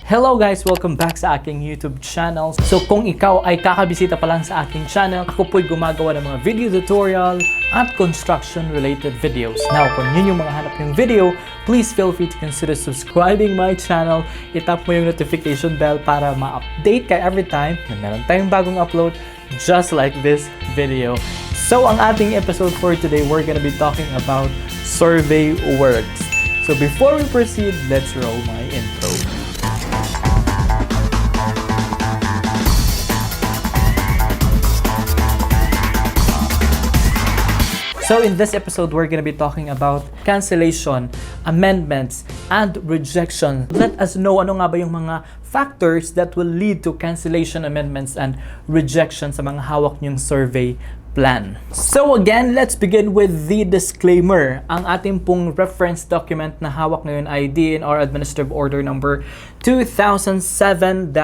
Hello guys! Welcome back sa aking YouTube channel. So kung ikaw ay kakabisita pa lang sa aking channel, ako po'y gumagawa ng mga video tutorial at construction related videos. Now, kung yun yung mga hanap yung video, please feel free to consider subscribing my channel. Itap mo yung notification bell para ma-update ka every time na meron tayong bagong upload just like this video. So ang ating episode for today, we're gonna be talking about survey works. So before we proceed, let's roll my intro. So in this episode, we're going to be talking about cancellation, amendments, and rejection. Let us know ano nga ba yung mga factors that will lead to cancellation, amendments, and rejection sa mga hawak niyong survey plan. So again, let's begin with the disclaimer. Ang ating pong reference document na hawak ngayon ay DNR Administrative Order number 2007-29.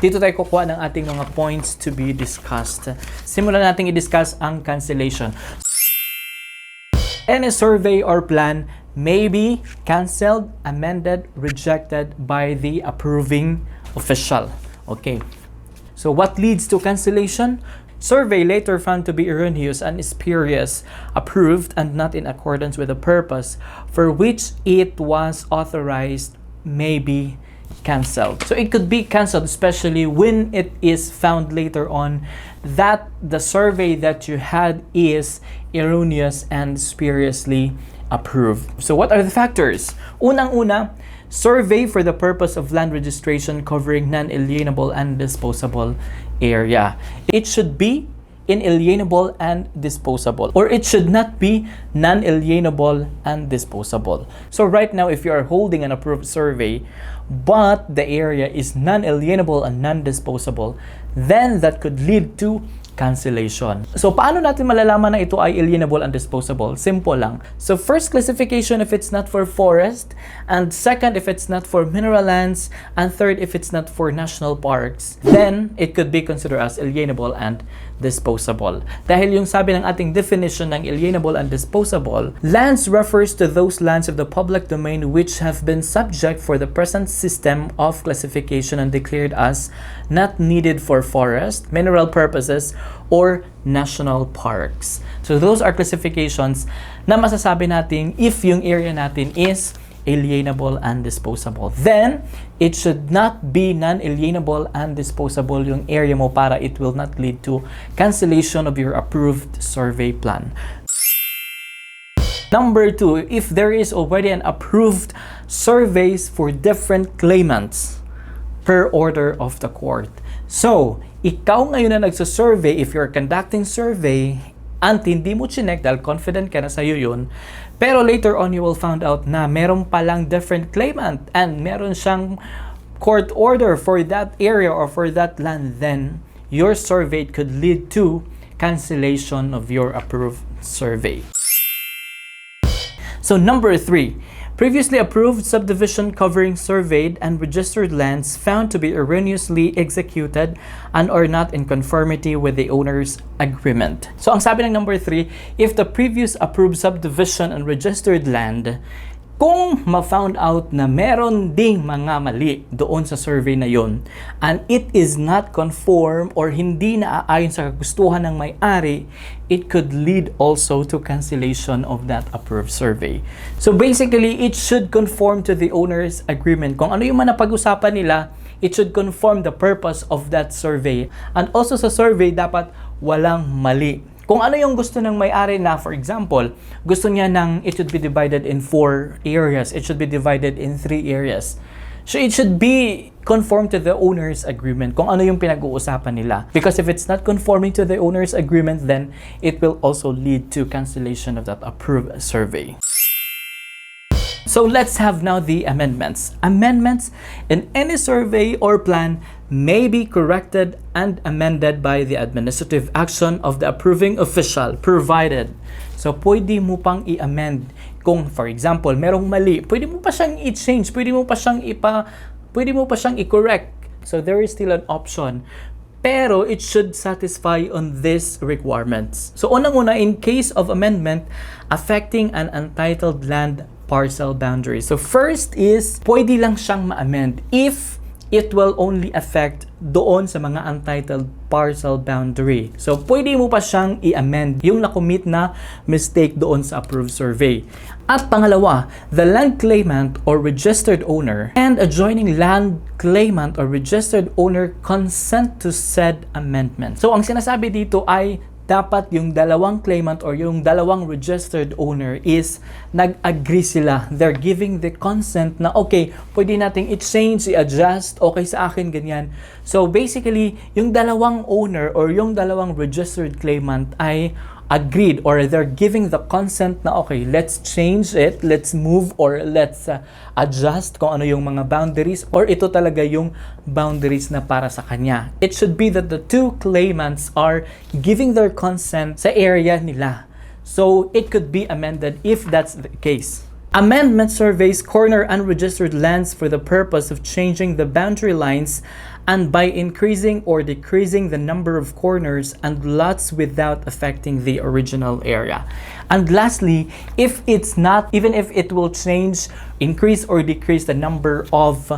Dito tayo kukuha ng ating mga points to be discussed. Simulan natin i-discuss ang cancellation. Any survey or plan may be cancelled, amended, rejected by the approving official. Okay. So what leads to cancellation? Survey later found to be erroneous and spurious, approved and not in accordance with the purpose for which it was authorized may be cancelled. So it could be cancelled especially when it is found later on that the survey that you had is erroneous and spuriously approved. So what are the factors? Unang-una, survey for the purpose of land registration covering non-alienable and disposable area. It should be inalienable and disposable, or it should not be non-alienable and disposable. So right now, if you are holding an approved survey, but the area is non-alienable and non-disposable, then that could lead to cancellation. So paano natin malalaman na ito ay alienable and disposable? Simple lang. So first classification if it's not for forest, and second if it's not for mineral lands, and third if it's not for national parks, then it could be considered as alienable and disposable. Dahil yung sabi ng ating definition ng alienable and disposable, lands refers to those lands of the public domain which have been subject for the present system of classification and declared as not needed for forest, mineral purposes, or national parks. So those are classifications na masasabi natin if yung area natin is alienable and disposable. Then, it should not be non-alienable and disposable yung area mo para it will not lead to cancellation of your approved survey plan. Number 2, if there is already an approved surveys for different claimants per order of the court. So, ikaw ngayon na nagsasurvey, if you're conducting survey, and hindi mo chinek dahil confident ka na sa'yo yun, pero later on you will find out na meron palang different claimant and meron siyang court order for that area or for that land, then your survey could lead to cancellation of your approved survey. So number 3, previously approved subdivision covering surveyed and registered lands found to be erroneously executed and are not in conformity with the owner's agreement. So ang sabi ng number 3, if the previous approved subdivision and registered land, kung ma-found out na meron ding mga mali doon sa survey na yon and it is not conform or hindi naaayon sa kagustuhan ng may-ari, it could lead also to cancellation of that approved survey. So basically, it should conform to the owner's agreement. Kung ano yung napag-usapan nila, it should conform the purpose of that survey. And also sa survey, dapat walang mali. Kung ano yung gusto ng may-ari na, for example, gusto niya ng it should be divided in 4 areas, it should be divided in 3 areas. So it should be conform to the owner's agreement kung ano yung pinag-uusapan nila. Because if it's not conforming to the owner's agreement, then it will also lead to cancellation of that approved survey. So let's have now the amendments. Amendments in any survey or plan may be corrected and amended by the administrative action of the approving official provided. So pwede mo pang i-amend kung for example merong mali, pwede mo pa siyang i-change, pwede mo pa siyang i-correct. So there is still an option. Pero it should satisfy on these requirements. So unang-una, in case of amendment affecting an untitled land parcel boundary. So first is, pwede lang siyang ma-amend if it will only affect doon sa mga untitled parcel boundary. So, pwede mo pa siyang i-amend yung na-commit na mistake doon sa approved survey. At pangalawa, the land claimant or registered owner and adjoining land claimant or registered owner consent to said amendment. So, ang sinasabi dito ay dapat yung dalawang claimant or yung dalawang registered owner is nag-agree sila. They're giving the consent na okay, pwede nating i-change, i-adjust, okay sa akin, ganyan. So basically, yung dalawang owner or yung dalawang registered claimant ay agreed or they're giving the consent na okay, let's change it, let's move or let's adjust kung ano yung mga boundaries or ito talaga yung boundaries na para sa kanya. It should be that the two claimants are giving their consent sa area nila. So it could be amended if that's the case. Amendment surveys corner unregistered lands for the purpose of changing the boundary lines and by increasing or decreasing the number of corners and lots without affecting the original area. And lastly, if it's not, even if it will change, increase or decrease the number of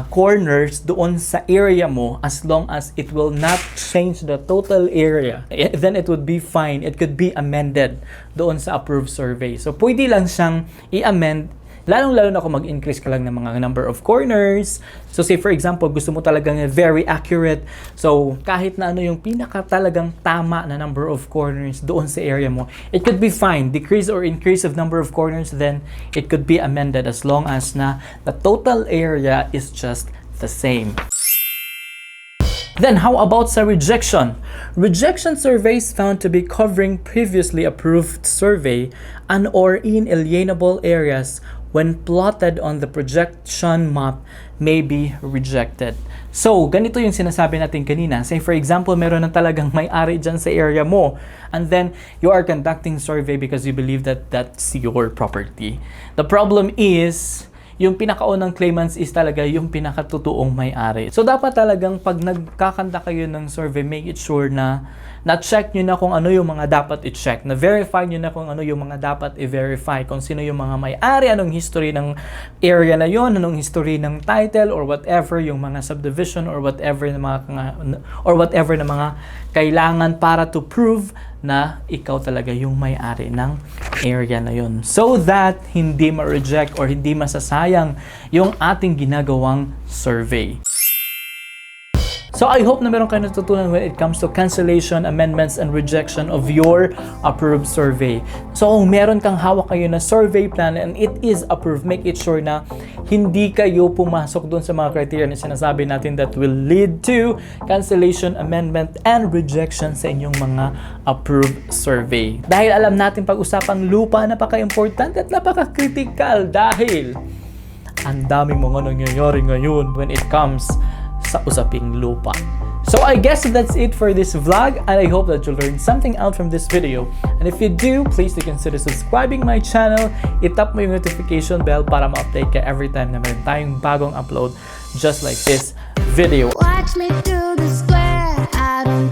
corners doon sa area mo, as long as it will not change the total area, then it would be fine. It could be amended doon sa approved survey. So, pwede lang siyang i-amend, lalong-lalo na kung mag-increase ka lang ng mga number of corners. So, say for example, gusto mo talagang very accurate. So, kahit na ano yung pinaka talagang tama na number of corners doon sa area mo, it could be fine. Decrease or increase of number of corners, then it could be amended as long as na the total area is just the same. Then, how about sa rejection? Rejection surveys found to be covering previously approved survey and or inalienable areas when plotted on the projection map may be rejected. So, ganito yung sinasabi natin kanina. Say for example, meron na talagang may-ari dyan sa area mo and then you are conducting survey because you believe that that's your property. The problem is, yung pinakaunang claimants is talaga yung pinakatotoong may-ari. So, dapat talagang pag nagkakanta kayo ng survey, make it sure na na-check nyo na kung ano yung mga dapat i-check. Na-verify nyo na kung ano yung mga dapat i-verify. Kung sino yung mga may-ari, anong history ng area na yon, anong history ng title, or whatever, yung mga subdivision, or whatever na mga kailangan para to prove na ikaw talaga yung may-ari ng area na yon. So that hindi ma-reject or hindi masasayang yung ating ginagawang survey. So I hope na meron kayo natutunan when it comes to cancellation, amendments, and rejection of your approved survey. So kung meron kang hawak kayo na survey plan and it is approved, make it sure na hindi kayo pumasok doon sa mga criteria na sinasabi natin that will lead to cancellation, amendment, and rejection sa inyong mga approved survey. Dahil alam natin pag-usapang lupa, napaka-importante at napaka-critical dahil ang daming mga nangyayari ngayon when it comes sa usaping lupa. So I guess that's it for this vlog and I hope that you learned something out from this video. And if you do, please do consider subscribing my channel. I-tap mo yung notification bell para ma-update ka every time na meron tayong bagong upload just like this video. Watch me through the square, I don't